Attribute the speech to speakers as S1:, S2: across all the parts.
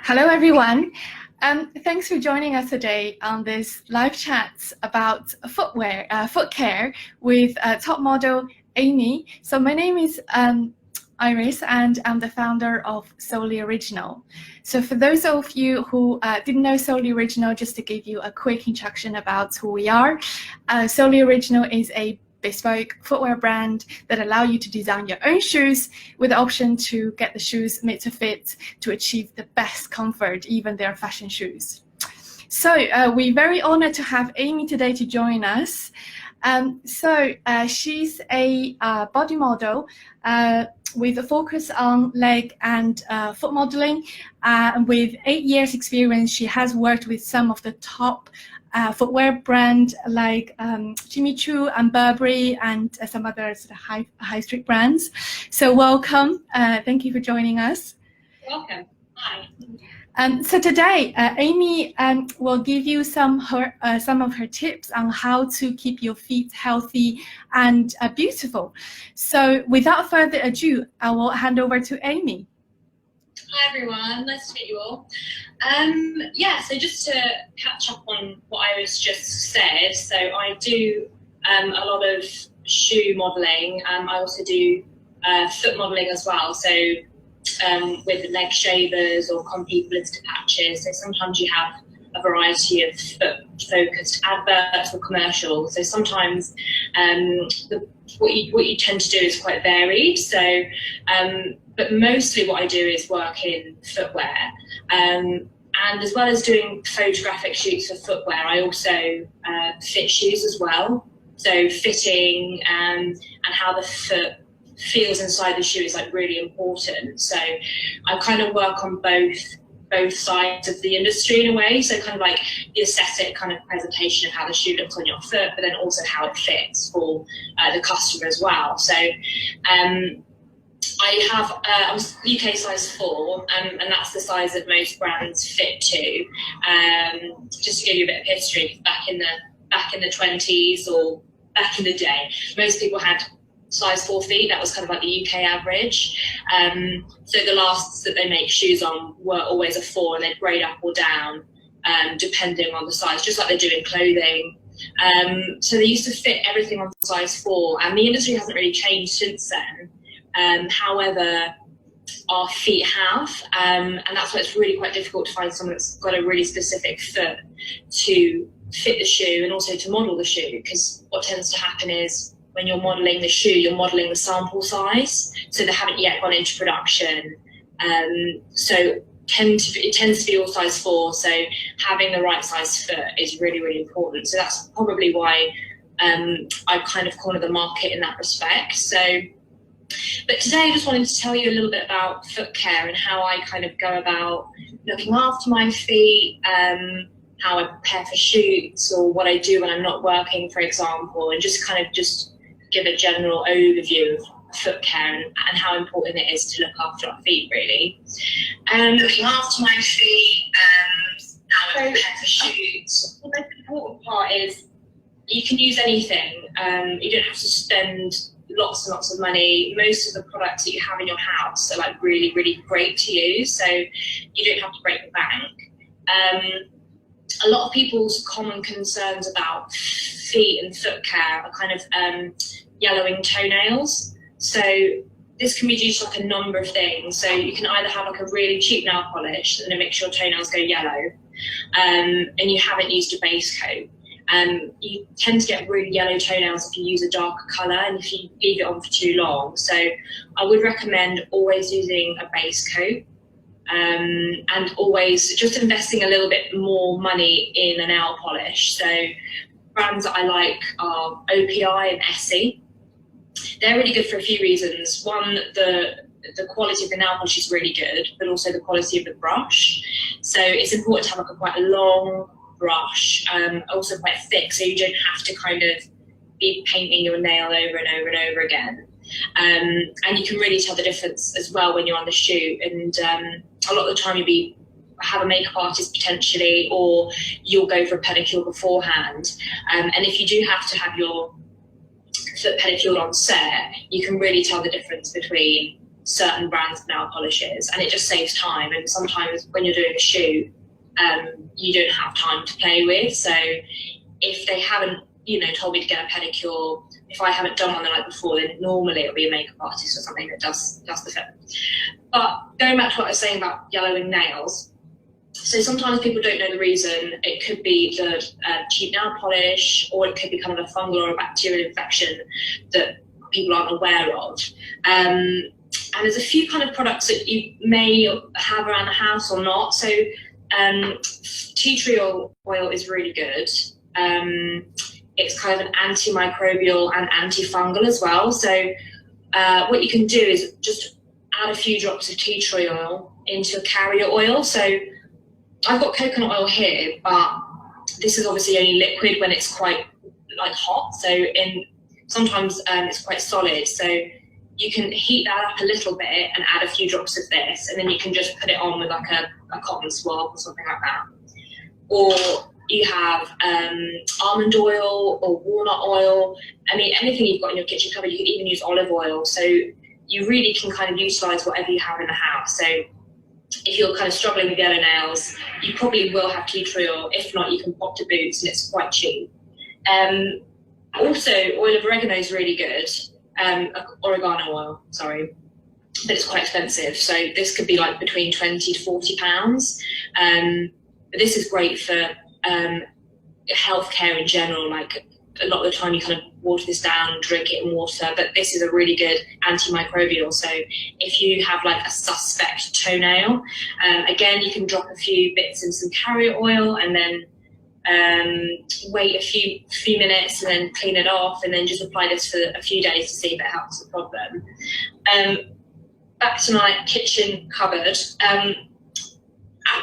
S1: Hello, everyone. Thanks for joining us today on this live chat about footwear, foot care with top model Amy. So my name is Iris, and I'm the founder of Solely Original. So for those of you who didn't know Solely Original, just to give you a quick introduction about who we are, Solely Original is a bespoke footwear brand that allow you to design your own shoes with the option to get the shoes made to fit to achieve the best comfort, even their fashion shoes. So we're very honored to have Amy today to join us. She's a body model with a focus on leg and foot modeling. With 8 years experience, she has worked with some of the top footwear brand like Jimmy Choo and Burberry and some other sort of high street brands. So welcome. Thank you for joining us.
S2: Welcome. Hi.
S1: So today, Amy will give you some of her tips on how to keep your feet healthy and beautiful. So without further ado, I will hand over to Amy.
S2: Hi everyone, nice to meet you all. So just to catch up on what Iris just said, so I do a lot of shoe modelling. I also do foot modelling as well, so with leg shavers or complete blister patches. So sometimes you have a variety of foot-focused adverts or commercials. So sometimes what you tend to do is quite varied. So, but mostly what I do is work in footwear. And as well as doing photographic shoots for footwear, I also fit shoes as well. So fitting and how the foot feels inside the shoe is like really important. So I kind of work on both sides of the industry in a way. So kind of like the aesthetic kind of presentation of how the shoe looks on your foot, but then also how it fits for the customer as well. So I have I'm UK size 4, and that's the size that most brands fit to. Just to give you a bit of history, back in the 20s or back in the day, most people had size 4 feet. That was kind of like the UK average. So the lasts that they make shoes on were always a 4, and they'd grade up or down depending on the size, just like they do in clothing. So they used to fit everything on size 4, and the industry hasn't really changed since then. However, our feet have, and that's why it's really quite difficult to find someone that's got a really specific foot to fit the shoe and also to model the shoe, because what tends to happen is when you're modelling the shoe, you're modelling the sample size, so they haven't yet gone into production. So it tends to be all size 4, so having the right size foot is really, really important. So that's probably why I kind of corner the market in that respect. But today I just wanted to tell you a little bit about foot care and how I kind of go about looking after my feet, how I prepare for shoots, or what I do when I'm not working, for example, and just give a general overview of foot care and how important it is to look after our feet, really. Looking after my feet, how I prepare for shoots. The most important part is you can use anything. You don't have to spend lots and lots of money. Most of the products that you have in your house are like really, really great to use, so you don't have to break the bank. A lot of people's common concerns about feet and foot care are kind of yellowing toenails. So this can be due to like a number of things. So you can either have like a really cheap nail polish and it makes your toenails go yellow, and you haven't used a base coat. You tend to get really yellow toenails if you use a darker colour and if you leave it on for too long. So I would recommend always using a base coat, and always just investing a little bit more money in a nail polish. So brands that I like are OPI and Essie. They're really good for a few reasons. One, the quality of the nail polish is really good, but also the quality of the brush. So it's important to have like quite a long brush, also quite thick, so you don't have to kind of be painting your nail over and over and over again. And you can really tell the difference as well when you're on the shoot. And a lot of the time you'll have a makeup artist potentially, or you'll go for a pedicure beforehand. And if you do have to have your foot pedicured on set, you can really tell the difference between certain brands of nail polishes, and it just saves time. And sometimes when you're doing a shoot, you don't have time to play with. So if they haven't, told me to get a pedicure, if I haven't done one the night before, then normally it'll be a makeup artist or something that does the fit. But going back to what I was saying about yellowing nails, so sometimes people don't know the reason. It could be the cheap nail polish, or it could be kind of a fungal or a bacterial infection that people aren't aware of. And there's a few kind of products that you may have around the house or not. So tea tree oil is really good. It's kind of an antimicrobial and antifungal as well. So what you can do is just add a few drops of tea tree oil into a carrier oil. So I've got coconut oil here, but this is obviously only liquid when it's quite hot. So sometimes it's quite solid. So you can heat that up a little bit and add a few drops of this, and then you can just put it on with like a cotton swab or something like that. Or you have almond oil or walnut oil. I mean, anything you've got in your kitchen cupboard. You could even use olive oil. So you really can kind of utilize whatever you have in the house. So if you're kind of struggling with yellow nails, you probably will have tea tree oil. If not, you can pop to Boots, and it's quite cheap. Also, oil of oregano is really good. Oregano oil, sorry, but it's quite expensive. So this could be like between £20 to £40. But this is great for healthcare in general. Like a lot of the time you kind of water this down, drink it in water, but this is a really good antimicrobial. So if you have like a suspect toenail, again, you can drop a few bits in some carrier oil and then wait a few minutes and then clean it off, and then just apply this for a few days to see if it helps the problem. Back to my kitchen cupboard.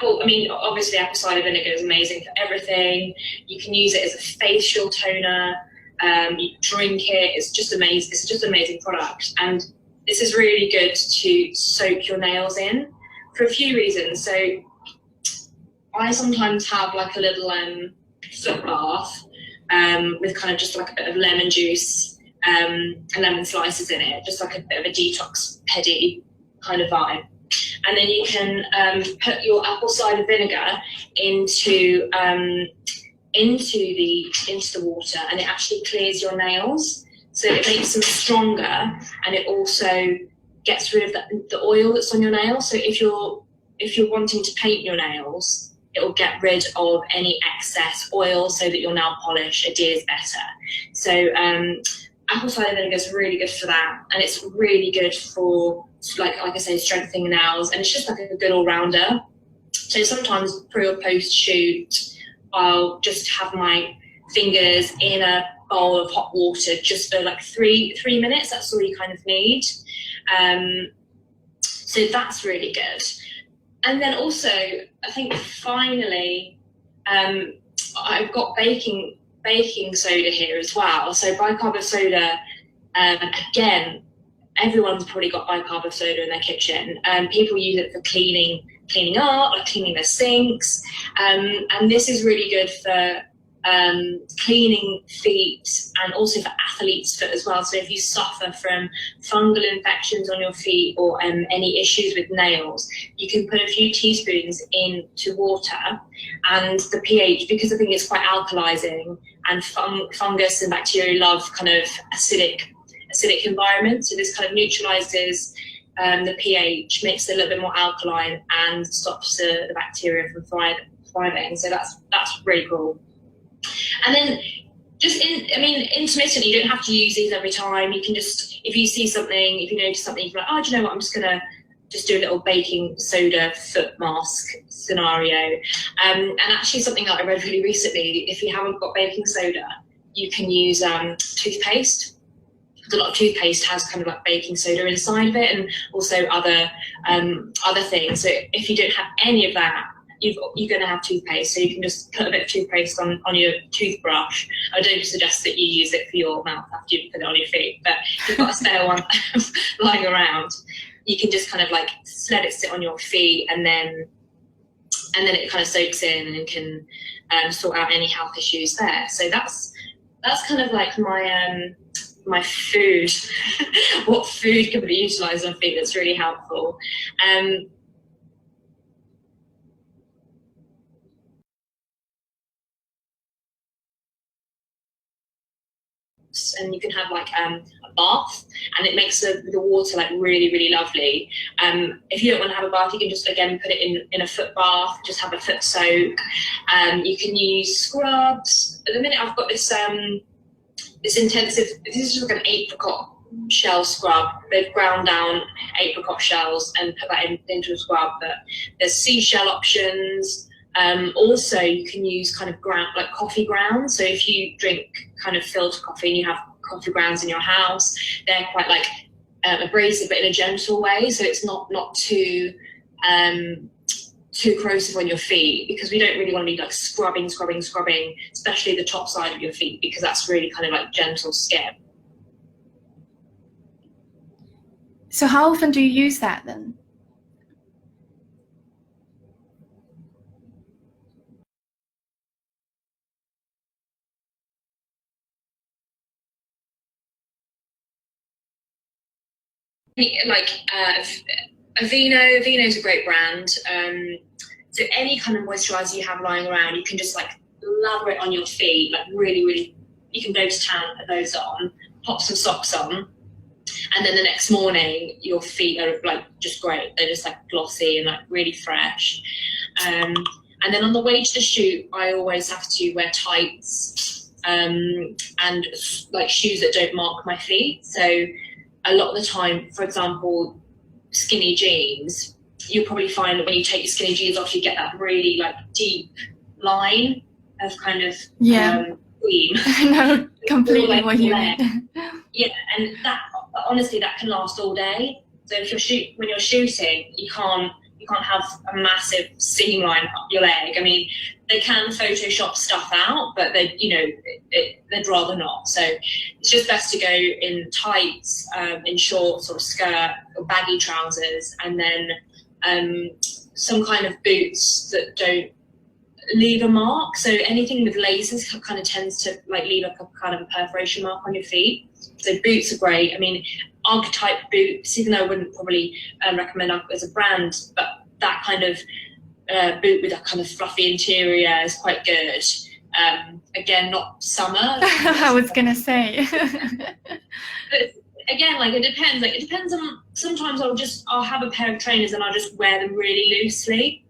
S2: Obviously apple cider vinegar is amazing for everything. You can use it as a facial toner. You drink it. It's just amazing. It's just an amazing product, and this is really good to soak your nails in for a few reasons. So I sometimes have like a little foot bath with kind of just like a bit of lemon juice and lemon slices in it, just like a bit of a detox pedi kind of vibe. And then you can put your apple cider vinegar into the water, and it actually clears your nails. So it makes them stronger, and it also gets rid of the oil that's on your nails. So if you're wanting to paint your nails, it will get rid of any excess oil so that your nail polish adheres better. So apple cider vinegar is really good for that, and it's really good for, like I say, strengthening nails, and it's just like a good all-rounder. So sometimes pre or post shoot, I'll just have my fingers in a bowl of hot water just for like three minutes. That's all you kind of need. So that's really good. And then also, I think finally, I've got baking soda here as well. So bicarb soda, again, everyone's probably got bicarb soda in their kitchen. People use it for cleaning up, like cleaning their sinks. And this is really good for cleaning feet, and also for athlete's foot as well. So if you suffer from fungal infections on your feet or any issues with nails, you can put a few teaspoons into water, and the pH, because I think it's quite alkalizing, and fungus and bacteria love kind of acidic environment. So this kind of neutralizes the pH, makes it a little bit more alkaline, and stops the bacteria from thriving. So that's really cool. And then just intermittently, you don't have to use these every time. You can just, if you see something, if you notice something, you can be like, oh, do you know what, I'm just gonna just do a little baking soda foot mask scenario. And actually something that I read really recently, if you haven't got baking soda, you can use toothpaste. A lot of toothpaste has kind of like baking soda inside of it, and also other things. So if you don't have any of that, you're going to have toothpaste. So you can just put a bit of toothpaste on your toothbrush. I don't suggest that you use it for your mouth after you put it on your feet, but if you've got a spare one lying around, you can just kind of like let it sit on your feet, and then it kind of soaks in and can sort out any health issues there. So that's kind of like my my food, what food can be utilised on feet that's really helpful. And you can have like a bath, and it makes the water like really, really lovely. If you don't want to have a bath, you can just again put it in a foot bath, just have a foot soak. You can use scrubs. At the minute I've got this this is like an apricot shell scrub. They've ground down apricot shells and put that into a scrub, but there's seashell options. Also, you can use kind of like coffee grounds. So if you drink kind of filtered coffee and you have coffee grounds in your house, they're quite like abrasive, but in a gentle way. So it's not too corrosive on your feet, because we don't really want to be like scrubbing, especially the top side of your feet, because that's really kind of like gentle skin.
S1: So how often do you use that then?
S2: Like Aveeno is a great brand. So any kind of moisturizer you have lying around, you can just like lather it on your feet, like really, really. You can go to town, put those on, pop some socks on, and then the next morning your feet are like just great. They're just like glossy and like really fresh. And then on the way to the shoot, I always have to wear tights and like shoes that don't mark my feet. So a lot of the time, for example, skinny jeans, you'll probably find that when you take your skinny jeans off, you get that really like deep line of kind of cream.
S1: I know completely like what you mean.
S2: Yeah, and that honestly that can last all day. So if when you're shooting, you can't have a massive seam line up your leg. I mean, they can Photoshop stuff out, but they'd rather not. So it's just best to go in tights, in shorts or a skirt or baggy trousers, and then some kind of boots that don't leave a mark. So anything with laces kind of tends to like leave a kind of a perforation mark on your feet. So boots are great. I mean, UGG type boots, even though I wouldn't probably recommend UGG as a brand, but that kind of boot with that kind of fluffy interior is quite good. Again, not summer.
S1: I was gonna say.
S2: But again, like it depends. Like it depends on. Sometimes I'll have a pair of trainers and I'll just wear them really loosely.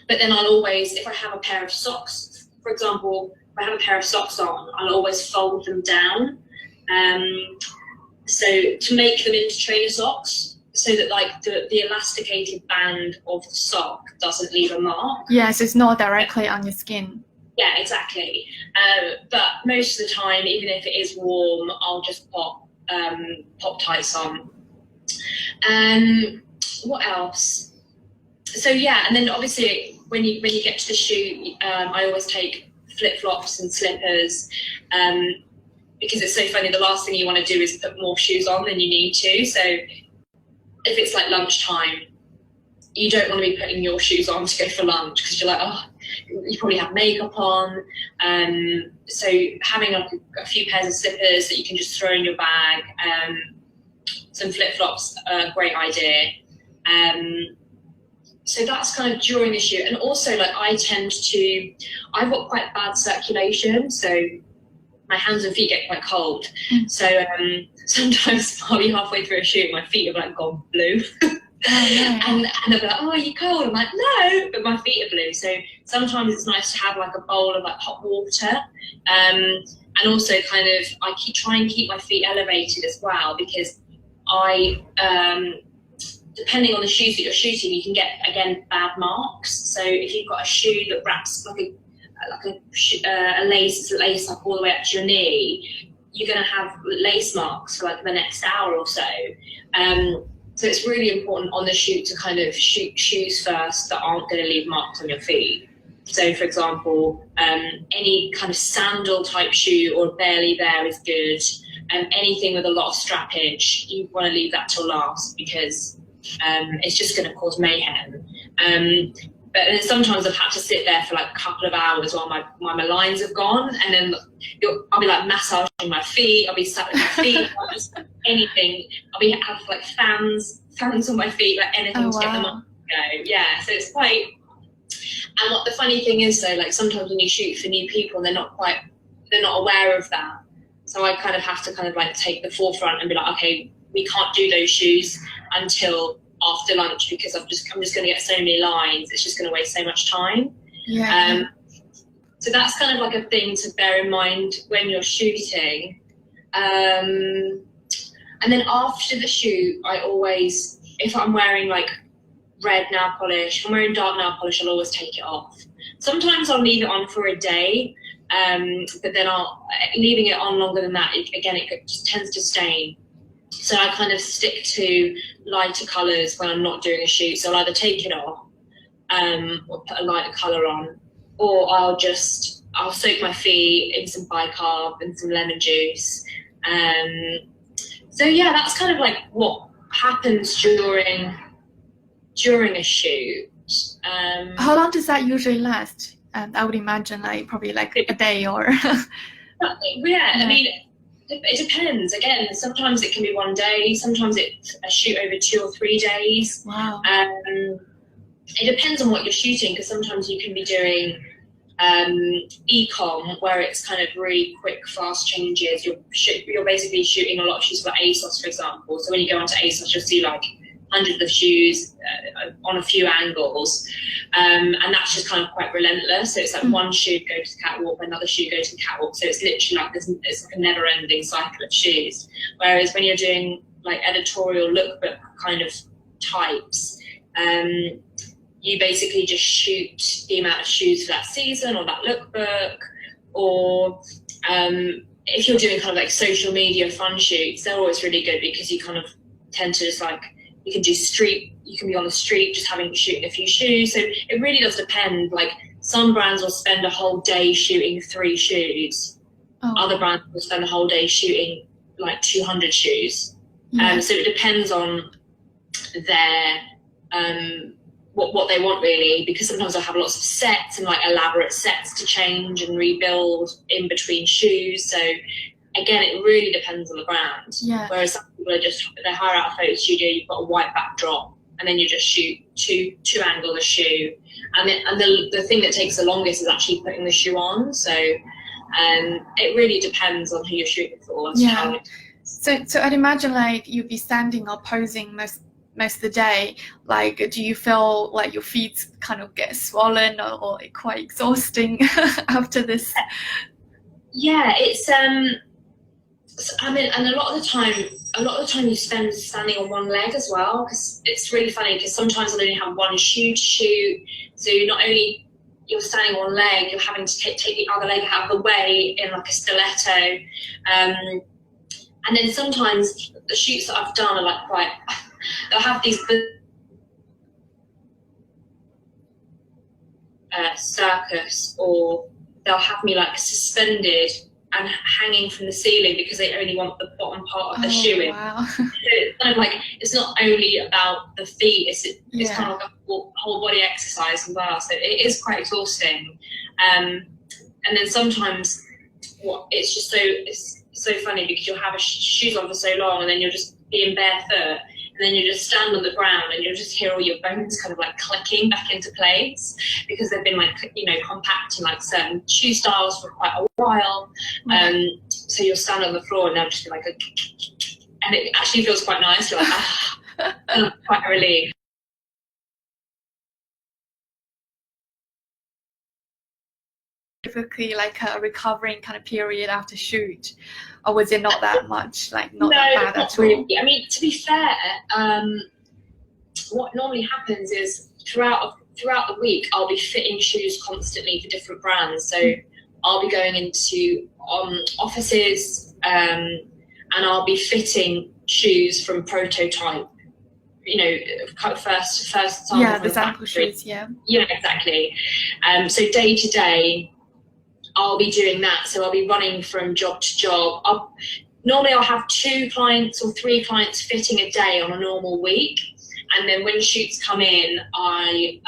S2: But then I'll always, if I have a pair of socks, for example, if I have a pair of socks on, I'll always fold them down. So to make them into trainer socks, so that like the elasticated band of the sock doesn't leave a mark.
S1: Yes, it's not directly on your skin.
S2: Yeah, exactly. But most of the time, even if it is warm, I'll just pop tights on. What else? So yeah, and then obviously when you get to the shoot, I always take flip-flops and slippers, because it's so funny. The last thing you want to do is put more shoes on than you need to. So if it's like lunchtime, you don't want to be putting your shoes on to go for lunch, because you're like, oh, you probably have makeup on. So having like a few pairs of slippers that you can just throw in your bag, some flip-flops, great idea. So that's kind of during the shoot. And also like I've got quite bad circulation, so my hands and feet get quite cold. So sometimes I'll be halfway through a shoot, my feet have like gone blue. And they're like, oh, are you cold? I'm like, no, but my feet are blue. So sometimes it's nice to have like a bowl of like hot water. And also kind of, I try and keep my feet elevated as well, because depending on the shoes that you're shooting, you can get, again, bad marks. So if you've got a shoe that wraps like a lace up all the way up to your knee, you're going to have lace marks for like the next hour or so. So it's really important on the shoot to kind of shoot shoes first that aren't going to leave marks on your feet. So for example, any kind of sandal type shoe or barely there is good. Anything with a lot of strappage, you want to leave that till last, because it's just going to cause mayhem. But then sometimes I've had to sit there for like a couple of hours while my lines have gone, and then I'll be like massaging my feet, I'll be sat with my feet, just anything. I'll have like fans on my feet, like anything to get them up and go. Yeah, so it's quite. And what the funny thing is though, like sometimes when you shoot for new people, they're not aware of that. So I kind of have to kind of like take the forefront and be like, okay, we can't do those shoes until after lunch because I'm just going to get so many lines. It's just going to waste so much time.
S1: Yeah.
S2: So that's kind of like a thing to bear in mind when you're shooting. And then after the shoot, I always, if I'm wearing like red nail polish, if I'm wearing dark nail polish, I'll always take it off. Sometimes I'll leave it on for a day, but then leaving it on longer than that, it just tends to stain. So I kind of stick to lighter colours when I'm not doing a shoot. So I'll either take it off or put a lighter colour on, or I'll soak my feet in some bicarb and some lemon juice. So yeah, that's kind of like what happens during a shoot.
S1: How long does that usually last? I would imagine like probably like a day or.
S2: Yeah, I mean, it depends. Again, sometimes it can be one day, sometimes it's a shoot over 2 or 3 days.
S1: Wow.
S2: It depends on what you're shooting, because sometimes you can be doing e-com where it's kind of really quick, fast changes. You're basically shooting a lot of shoots for ASOS, for example. So when you go onto ASOS, you'll see like hundreds of shoes on a few angles, and that's just kind of quite relentless. So it's like one shoot go to the catwalk, another shoot go to the catwalk. So it's literally like it's like a never-ending cycle of shoes. Whereas when you're doing like editorial lookbook kind of types, you basically just shoot the amount of shoes for that season or that lookbook, or if you're doing kind of like social media fun shoots, they're always really good because you kind of tend to just like, you can be on the street just shooting a few shoes. So it really does depend. Like some brands will spend a whole day shooting 3 shoes. Other brands will spend a whole day shooting like 200 shoes. So it depends on their what they want really, because sometimes they'll have lots of sets and like elaborate sets to change and rebuild in between shoes. So again, it really depends on the brand.
S1: Yeah.
S2: Whereas some people they hire out a photo studio, you've got a white backdrop, and then you just shoot two angle the shoe. And the thing that takes the longest is actually putting the shoe on. So it really depends on who you're shooting for.
S1: Yeah. So I'd imagine like you'd be standing or posing most of the day. Like, do you feel like your feet kind of get swollen or quite exhausting after this?
S2: Yeah, it's I mean, and a lot of the time you spend standing on one leg as well, because it's really funny because sometimes I'll only have one shoe to shoot. So not only you're standing on one leg, you're having to take the other leg out of the way in like a stiletto. And then sometimes the shoots that I've done are like quite, they'll have these circus, or they'll have me like suspended and hanging from the ceiling because they only want the bottom part of the shoe in.
S1: Wow.
S2: So it's kind of like, it's not only about the feet, it's kind of like a whole body exercise as well. So it is quite exhausting. And then sometimes it's just it's so funny because you'll have shoes on for so long and then you'll just be in bare foot. And then you just stand on the ground and you'll just hear all your bones kind of like clicking back into place because they've been like, compacting like certain shoe styles for quite a while. So you'll stand on the floor and they'll just be like, and it actually feels quite nice. You're like, quite a relief.
S1: Typically like a recovering kind of period after shoot, or was it not that much, like not that bad at all?
S2: Really. I mean, to be fair, what normally happens is throughout the week I'll be fitting shoes constantly for different brands. So I'll be going into offices and I'll be fitting shoes from prototype, first sample
S1: the sample shoes. Yeah,
S2: exactly. So day to day I'll be doing that. So I'll be running from job to job. Normally I'll have 2 clients or 3 clients fitting a day on a normal week. And then when shoots come in, I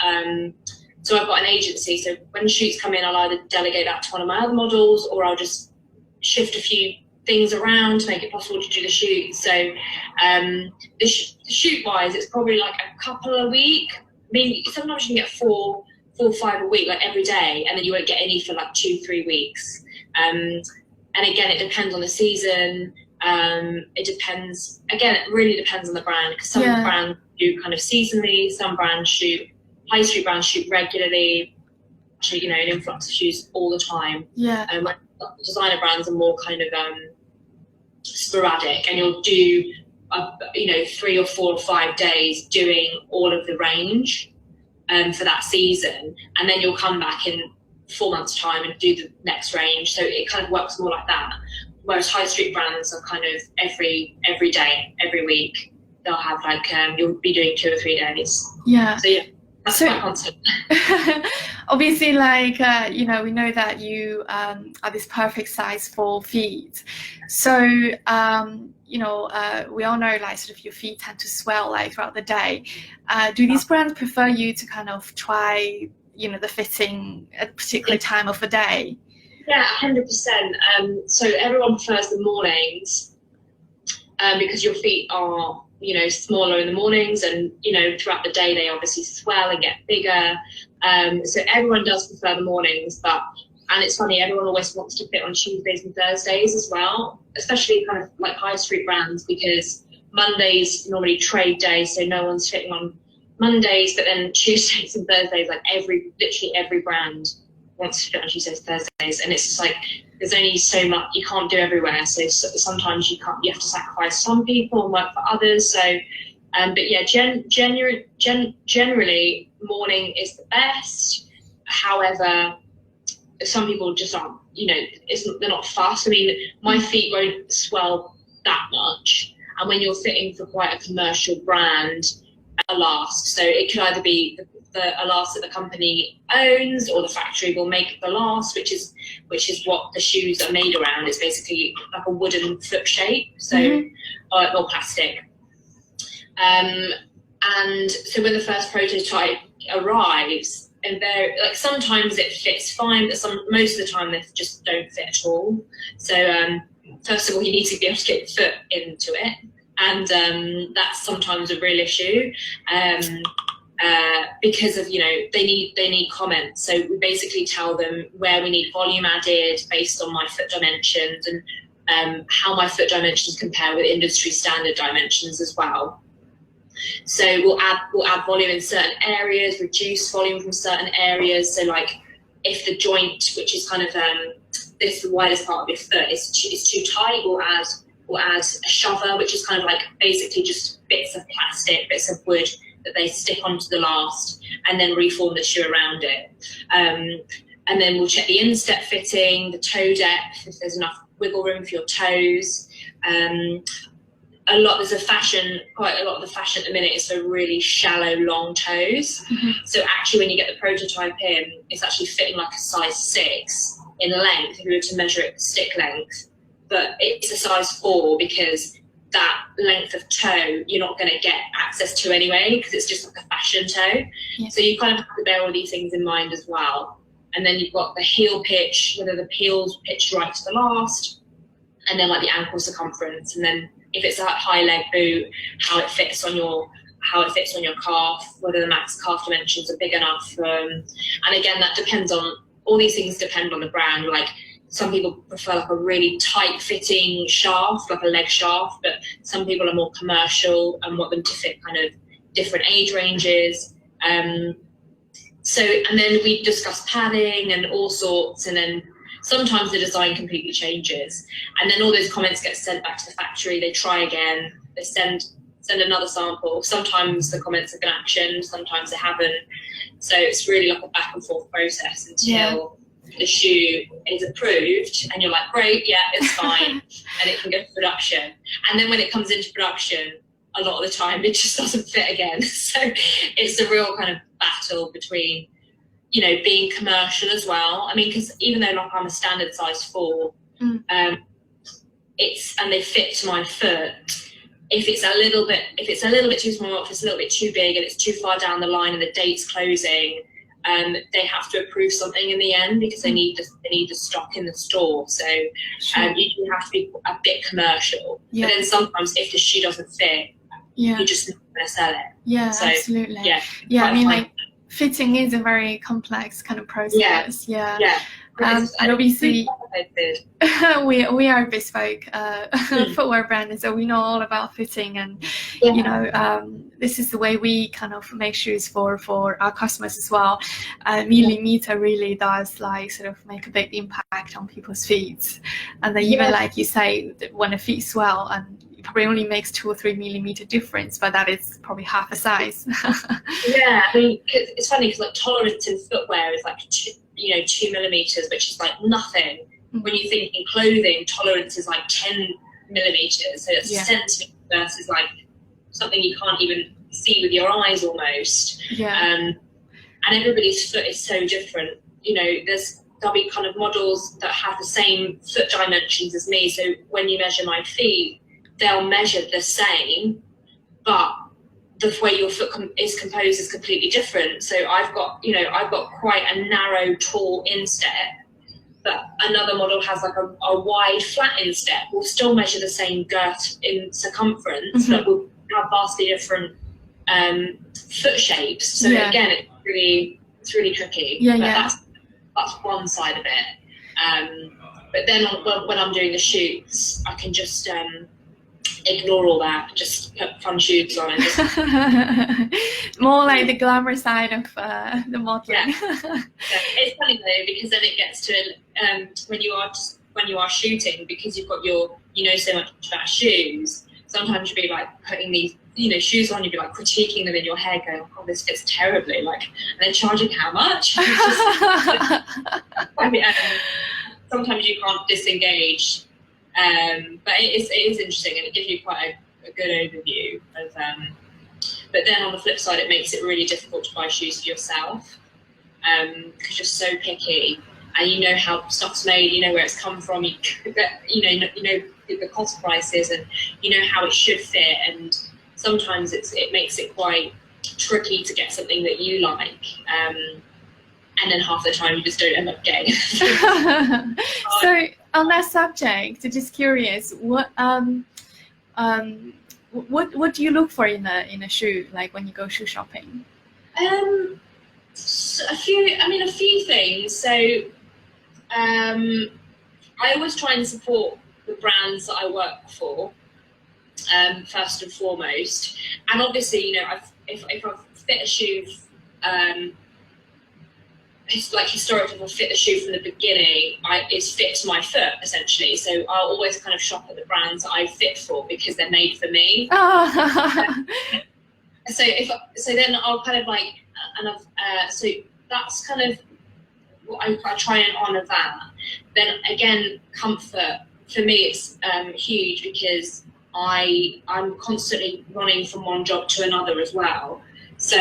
S2: So I've got an agency, so when shoots come in, I'll either delegate that to one of my other models, or I'll just shift a few things around to make it possible to do the shoot. So the shoot wise, it's probably like a couple a week. I mean, sometimes you can get four or five a week, like every day, and then you won't get any for like 2-3 weeks. And again, it depends on the season. It depends, again, it really depends on the brand, because some brands do kind of seasonally, some brands shoot, high street brands shoot regularly, actually, you know, an influx of shoes all the time. Designer brands are more kind of sporadic, and you'll do, you know, 3 or 4 or 5 days doing all of the range for that season, and then you'll come back in 4 months' time and do the next range. So it kind of works more like that. Whereas high street brands are kind of every day, every week, they'll have like, you'll be doing 2 or 3 days.
S1: Yeah.
S2: So yeah, that's quite constant.
S1: Obviously, like, you know, we know that you are this perfect size for feet. So, you know, we all know, like, sort of your feet tend to swell, like, throughout the day. Do these brands prefer you to kind of try, you know, the fitting at a particular time of the day?
S2: Yeah, 100%. So everyone prefers the mornings because your feet are, you know, smaller in the mornings, and, you know, throughout the day they obviously swell and get bigger. So everyone does prefer the mornings, and it's funny, everyone always wants to fit on Tuesdays and Thursdays as well, especially kind of like high street brands, because Mondays normally trade day, so no one's fitting on Mondays, but then Tuesdays and Thursdays, like literally every brand wants to fit on Tuesdays and Thursdays, and it's just like there's only so much you can't do everywhere. So sometimes you have to sacrifice some people and work for others. So, but yeah, generally morning is the best. However, some people just aren't, you know, they're not fast. I mean, my feet won't swell that much, and when you're fitting for quite a commercial brand, a last. So it could either be a last that the company owns, or the factory will make the last, which is what the shoes are made around. It's basically like a wooden foot shape, so or plastic. And so when the first prototype arrives, and like sometimes it fits fine, but most of the time they just don't fit at all. So first of all, you need to be able to get your foot into it, and that's sometimes a real issue. Because of, you know, they need comments. So we basically tell them where we need volume added based on my foot dimensions, and how my foot dimensions compare with industry standard dimensions as well. So we'll add volume in certain areas, reduce volume from certain areas. So like if the joint, which is kind of this the widest part of your foot, is too tight, we'll add a shover, which is kind of like basically just bits of plastic, bits of wood that they stick onto the last, and then reform the shoe around it. And then we'll check the instep fitting, the toe depth, if there's enough wiggle room for your toes. Quite a lot of the fashion at the minute is for really shallow, long toes. So actually when you get the prototype in, it's actually fitting like a size 6 in length, if you were to measure it stick length. But it's a size 4 because that length of toe you're not going to get access to anyway, because it's just like a fashion toe. So you kind of have to bear all these things in mind as well. And then you've got the heel pitch, whether the heel's pitched right to the last, and then like the ankle circumference, and then if it's a high leg boot, how it fits on your calf, whether the max calf dimensions are big enough. And again, that depends on, all these things depend on the brand. Like some people prefer like a really tight fitting shaft, like a leg shaft, but some people are more commercial and want them to fit kind of different age ranges. So, and then we discuss padding and all sorts, and then sometimes the design completely changes, and then all those comments get sent back to the factory. They try again, they send another sample. Sometimes the comments have been actioned, sometimes they haven't. So it's really like a back and forth process until the shoe is approved, and you're like, great, yeah, it's fine, and it can go to production. And then when it comes into production, a lot of the time it just doesn't fit again. So it's a real kind of battle between, you know, being commercial as well. I mean, because even though like I'm a standard size 4, and they fit to my foot, if it's a little bit too small, if it's a little bit too big and it's too far down the line and the date's closing, they have to approve something in the end because they need the stock in the store. So you do have to be a bit commercial.
S1: Yeah.
S2: But then sometimes if the shoe doesn't fit, you're just not going to sell it.
S1: Yeah,
S2: so,
S1: absolutely.
S2: Yeah,
S1: I mean, like, fitting is a very complex kind of process. Yeah. And obviously we are a bespoke footwear brand, so we know all about fitting, and you know, this is the way we kind of make shoes for our customers as well. Millimeter really does like sort of make a big impact on people's feet, and then even like you say, when it fits well, and it probably only makes 2 or 3 millimeter difference, but that is probably half a size.
S2: I mean, it's funny because like tolerance in footwear is like 2 millimeters, which is like nothing. When you think in clothing, tolerance is like 10 millimeters, so it's a centimeter versus like something you can't even see with your eyes almost. And everybody's foot is so different. You know, there'll be kind of models that have the same foot dimensions as me, so when you measure my feet, they'll measure the same, but the way your foot is composed is completely different. So I've got quite a narrow, tall instep, but another model has like a wide, flat instep. We'll still measure the same girth in circumference, but we'll have vastly different foot shapes. So again, it's really tricky. That's one side of it. But then when I'm doing the shoots, I can just ignore all that, just put fun shoes on and just
S1: more like the glamour side of the modeling.
S2: It's funny though, because then it gets to when you are shooting, because you've got so much about shoes, sometimes you'll be like putting these shoes on, you'll be like critiquing them in your head, going, oh, this fits terribly, like, and then charging how much? Sometimes you can't disengage. But it is interesting, and it gives you quite a good overview of but then on the flip side, it makes it really difficult to buy shoes for yourself, because you're so picky, and you know how stuff's made, you know where it's come from, you know the cost prices, and you know how it should fit, and sometimes it makes it quite tricky to get something that you like, and then half the time you just don't end up getting it.
S1: So on that subject, I'm just curious, what do you look for in a shoe, like when you go shoe shopping?
S2: A few things. So I always try and support the brands that I work for, first and foremost. And obviously, if I fit a shoe, it's like historically, if I fit the shoe from the beginning, it's fit to my foot essentially. So I'll always kind of shop at the brands that I fit for because they're made for me. So then I'll kind of like, so that's kind of what I try and honour that. Then again, comfort for me it's huge, because I'm constantly running from one job to another as well. So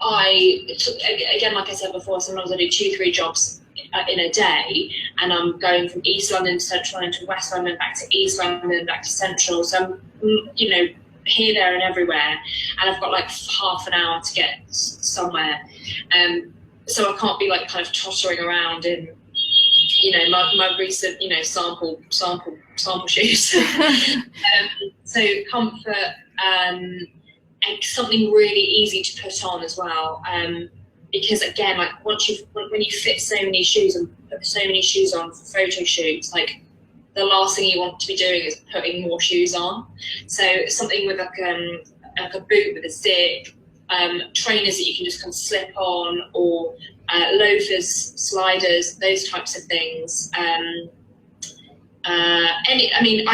S2: again, like I said before, sometimes I do 2-3 jobs in a day, and I'm going from East London to Central London to West London, back to East London, back to Central. So I'm, here, there and everywhere, and I've got like half an hour to get somewhere. So I can't be like kind of tottering around in, my recent, sample shoes. So comfort, and something really easy to put on as well, because again, like when you fit so many shoes and put so many shoes on for photo shoots, like the last thing you want to be doing is putting more shoes on. So something with like a boot with a zip, trainers that you can just kind of slip on, or loafers, sliders, those types of things. I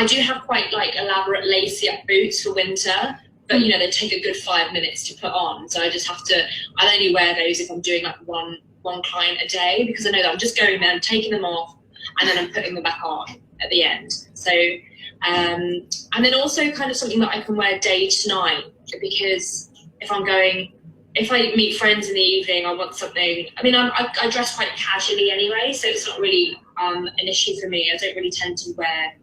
S2: do have quite like elaborate lacy up boots for winter, but they take a good 5 minutes to put on. So I'll only wear those if I'm doing like one client a day, because I know that I'm just going there and taking them off, and then I'm putting them back on at the end. So and then also kind of something that I can wear day to night, because if I meet friends in the evening, I want something. I mean, I dress quite casually anyway, so it's not really an issue for me. I don't really tend to wear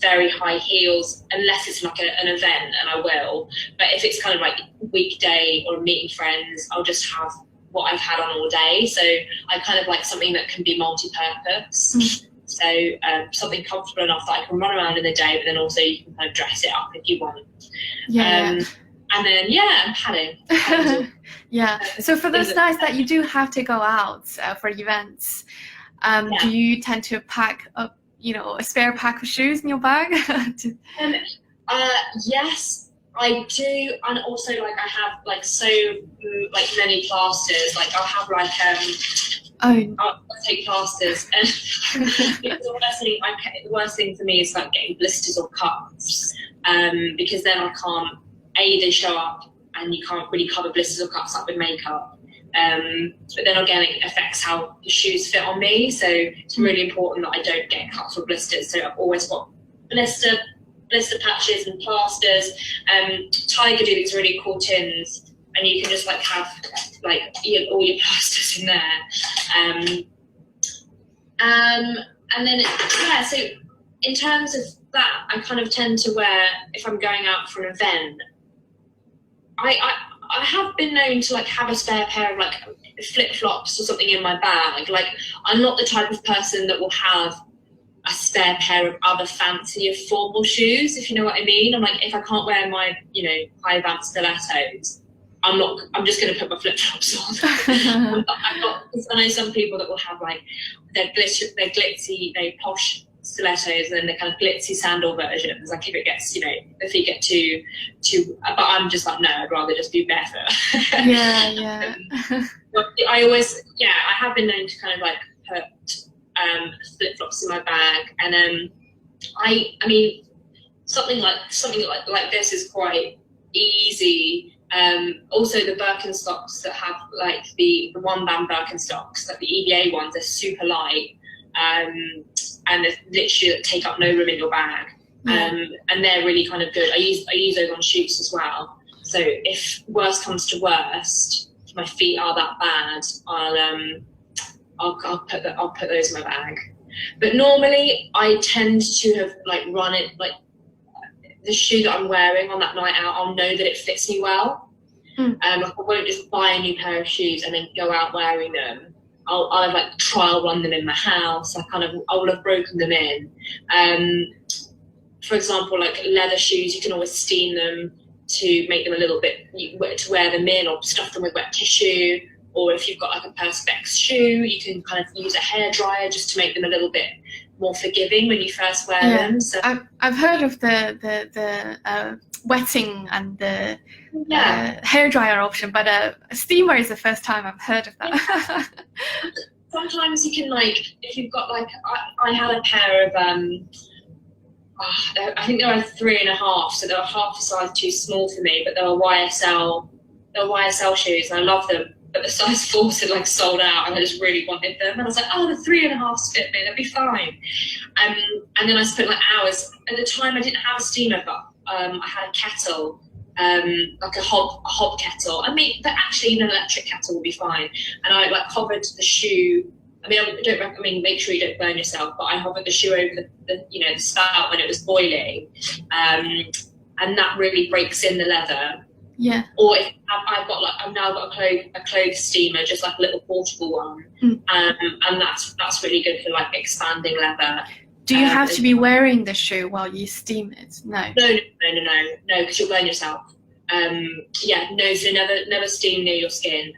S2: very high heels unless it's like an event, and I will. But if it's kind of like weekday or meeting friends, I'll just have what I've had on all day. So I kind of like something that can be multi-purpose. So something comfortable enough that I can run around in the day, but then also you can kind of dress it up if you want. And then, padding.
S1: Yeah. So for those nights that you do have to go out for events, do you tend to pack up, a spare pack of shoes in your bag?
S2: Yes, I do. And also, like, I have like many plasters. Like, I'll have like I'll take plasters, and the worst thing for me is like getting blisters or cuts, because then I can't. They show up, and you can't really cover blisters or cuts up with makeup. But then again, it affects how the shoes fit on me. So it's really important that I don't get cuts or blisters. So I've always got blister patches and plasters. Tiger do these really cool tins, and you can just like have like all your plasters in there. And then so in terms of that, I kind of tend to wear, if I'm going out for an event, I have been known to like have a spare pair of like flip-flops or something in my bag. Like, I'm not the type of person that will have a spare pair of other fancier formal shoes, if you know what I mean. I'm like, if I can't wear my, high vamp stilettos, I'm just going to put my flip-flops on. Because I know some people that will have like their glitzy, very posh stilettos, and then the kind of glitzy sandal versions. Like, if it gets, if you get too, but I'm just like, no, I'd rather just be barefoot.
S1: Yeah.
S2: I always, I have been known to kind of like put flip-flops in my bag, and I mean, something like this is quite easy. Also, the Birkenstocks that have like the one-band Birkenstocks, like the EVA ones, are super light. And they literally take up no room in your bag, and they're really kind of good. I use those on shoots as well. So if worst comes to worst, if my feet are that bad, I'll put those in my bag. But normally I tend to have like run it, like the shoe that I'm wearing on that night out, I'll know that it fits me well. Like, I won't just buy a new pair of shoes and then go out wearing them. I'll have like trial run them in my house. I will have broken them in. For example, like leather shoes, you can always steam them to make them a little bit, to wear them in, or stuff them with wet tissue. Or if you've got like a Perspex shoe, you can kind of use a hairdryer just to make them a little bit more forgiving when you first wear them. So
S1: I've heard of the wetting and the hairdryer option, but a steamer is the first time I've heard of that.
S2: Sometimes you can, like, if you've got like, I had a pair of I think they were 3.5, so they were half a size too small for me, but they were YSL shoes, and I love them. But the size 4 had like sold out, and I just really wanted them. And I was like, oh, the 3.5s fit me, they'll be fine. And then I spent like hours. At the time, I didn't have a steamer, but I had a kettle, like a hob kettle. I mean, but actually, an electric kettle will be fine. And I like hovered the shoe. I mean, I don't recommend, make sure you don't burn yourself, but I hovered the shoe over the spout when it was boiling, and that really breaks in the leather.
S1: Yeah.
S2: Or if I've now got a clothes steamer, just like a little portable one, and that's really good for like expanding leather.
S1: Do you have to be wearing the shoe while you steam it? No,
S2: because you'll burn yourself. So never steam near your skin.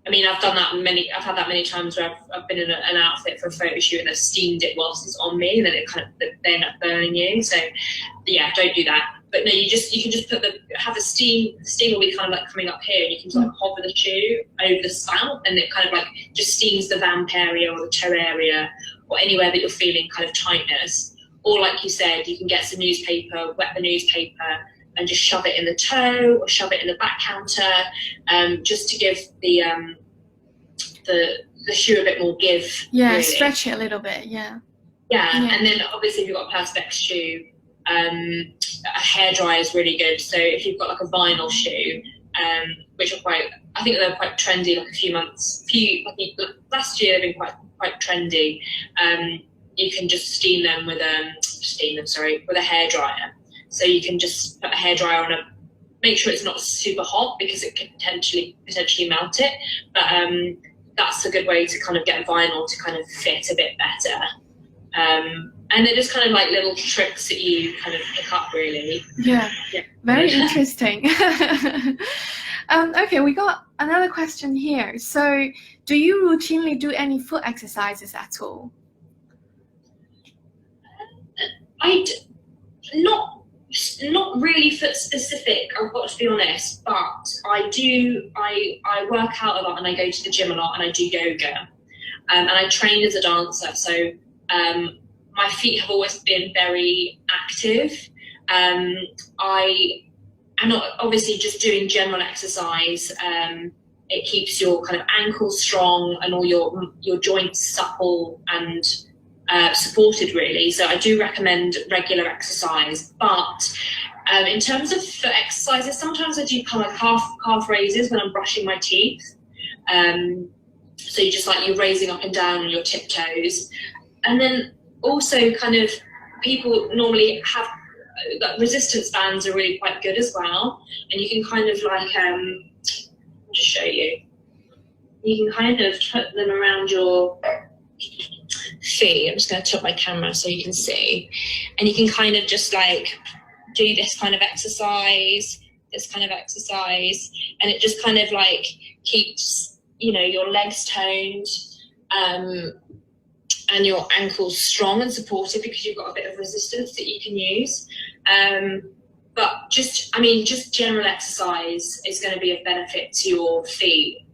S2: I mean, I've had that many times where I've been in an outfit for a photo shoot and I've steamed it whilst it's on me, and then they end up burning you. So yeah, don't do that. But no, you can just have the steam. The steam will be kind of like coming up here, and you can just like hover the shoe over the spout, and it kind of like just steams the vamp area or the toe area or anywhere that you're feeling kind of tightness. Or like you said, you can get some newspaper, wet the newspaper, and just shove it in the toe or shove it in the back counter, just to give the shoe a bit more give.
S1: Yeah,
S2: really.
S1: Stretch it a little bit. Yeah.
S2: And then obviously if you've got a Perspex shoe, a hairdryer is really good. So if you've got like a vinyl shoe, which are I think they're quite trendy. Like last year they've been quite trendy. you can just steam them with a hairdryer. So you can just put a hairdryer on make sure it's not super hot because it could potentially melt it. But that's a good way to kind of get vinyl to kind of fit a bit better. And they're just kind of like little tricks that you kind of pick up, really.
S1: Yeah. Very interesting. Okay, we got another question here. So, do you routinely do any foot exercises at all?
S2: Not really foot specific, I've got to be honest, but I work out a lot and I go to the gym a lot and I do yoga. And I train as a dancer, so my feet have always been very active. And obviously just doing general exercise, it keeps your kind of ankles strong and all your joints supple and supported, really. So I do recommend regular exercise. But in terms of foot exercises, sometimes I do kind of calf raises when I'm brushing my teeth. So you're raising up and down on your tiptoes. And then also kind of people normally have resistance bands are really quite good as well. And you can kind of like, I'll just show you. You can kind of put them around your feet. I'm just going to tilt my camera so you can see. And you can kind of just like do this kind of exercise, and it just kind of like keeps, your legs toned, and your ankles strong and supported because you've got a bit of resistance that you can use. But just general exercise is going to be of benefit to your feet.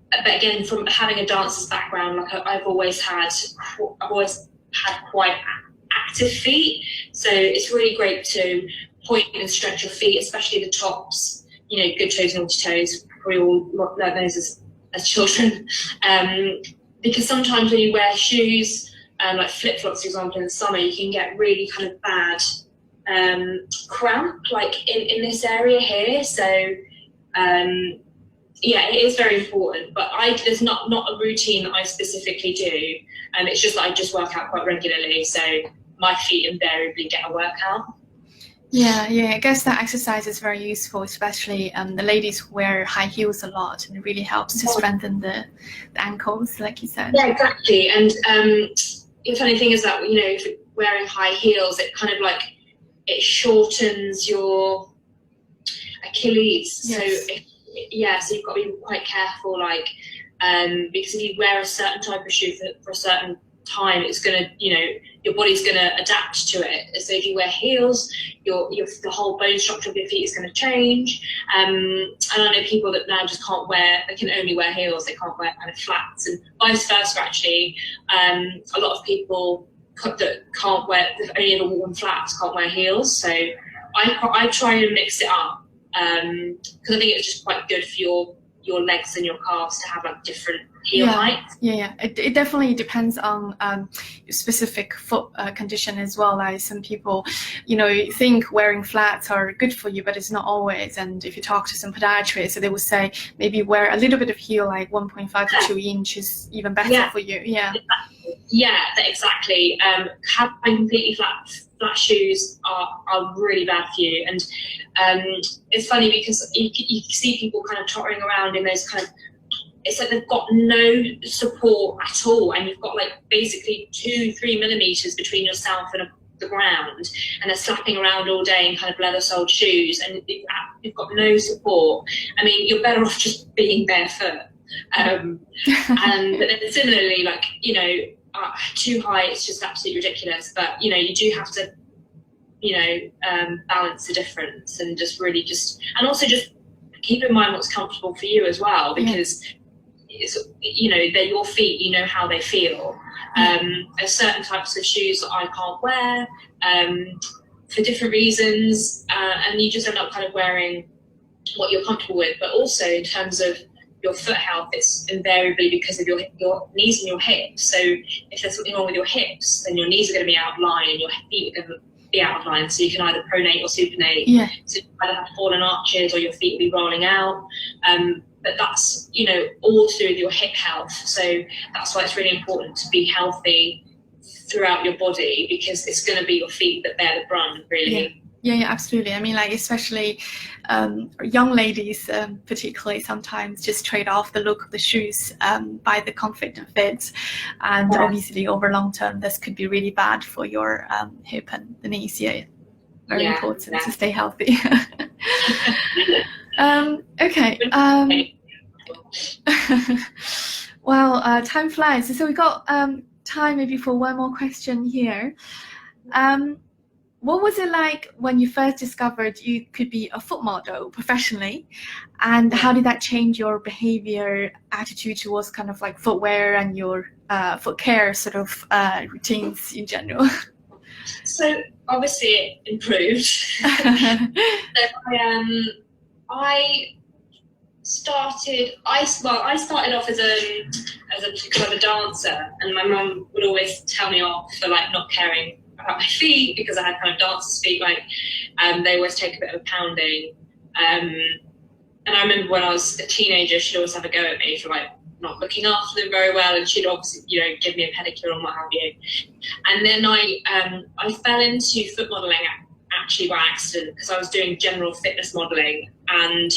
S2: But again, from having a dancer's background, like I've always had quite active feet. So it's really great to point and stretch your feet, especially the tops, good toes, naughty toes. We all learned those as children. Because sometimes when you wear shoes, like flip-flops, for example, in the summer, you can get really kind of bad cramp, like in this area here. So, it is very important. But there's not a routine that I specifically do. It's just that I just work out quite regularly. So my feet invariably get a workout.
S1: Yeah, I guess that exercise is very useful, especially the ladies who wear high heels a lot, and it really helps to strengthen the ankles, like you said.
S2: Yeah, exactly. And the funny thing is that, if you're wearing high heels, it kind of like, it shortens your Achilles.
S1: Yes.
S2: So you've got to be quite careful, like, because if you wear a certain type of shoe for a certain time, it's gonna, your body's gonna adapt to it. So if you wear heels, the whole bone structure of your feet is gonna change. And I know people that now just they can only wear heels, they can't wear kind of flats, and vice versa actually. A lot of people that they've only ever worn flats can't wear heels. So I try and mix it up, because I think it's just quite good for your legs and your calves to have like different heel heights.
S1: Yeah. It definitely depends on your specific foot condition as well. Like some people, think wearing flats are good for you, but it's not always. And if you talk to some podiatrists, they will say maybe wear a little bit of heel, like 1.5 to 2 inches, even better for you. Yeah.
S2: Yeah, exactly. Having completely flat shoes are really bad for you. And it's funny because you see people kind of tottering around in those kind of, it's like they've got no support at all, and you've got like basically 2-3 millimeters between yourself and the ground, and they're slapping around all day in kind of leather-soled shoes, and you've got no support. I mean, you're better off just being barefoot. And then similarly, like, too high, it's just absolutely ridiculous. But you do have to, balance the difference, and and also just keep in mind what's comfortable for you as well, because it's, they're your feet, how they feel. There's certain types of shoes that I can't wear for different reasons, and you just end up kind of wearing what you're comfortable with. But also in terms of your foot health, it's invariably because of your knees and your hips. So if there's something wrong with your hips, then your knees are going to be out of line and your feet are going to be out of line. So you can either pronate or supinate. So you either have fallen arches or your feet will be rolling out. but that's, you know, all to do with your hip health. So that's why it's really important to be healthy throughout your body, because it's going to be your feet that bear the brunt, really.
S1: Yeah, absolutely. I mean, like, especially young ladies, particularly, sometimes just trade off the look of the shoes by the comfort and fit. And obviously, over long term, this could be really bad for your hip and the knees. Yeah, very important to stay healthy. Okay. Well, time flies. So we got time maybe for one more question here. What was it like when you first discovered you could be a foot model professionally, and how did that change your behavior, attitude towards kind of like footwear and your foot care sort of routines in general?
S2: So obviously it improved. So I started off as a kind of a dancer, and my mum would always tell me off for like not caring about my feet, because I had kind of dancer's feet. Like they always take a bit of a pounding. And I remember when I was a teenager, she'd always have a go at me for like not looking after them very well, and she'd obviously, you know, give me a pedicure and what have you. And then I fell into foot modelling actually by accident, because I was doing general fitness modelling, and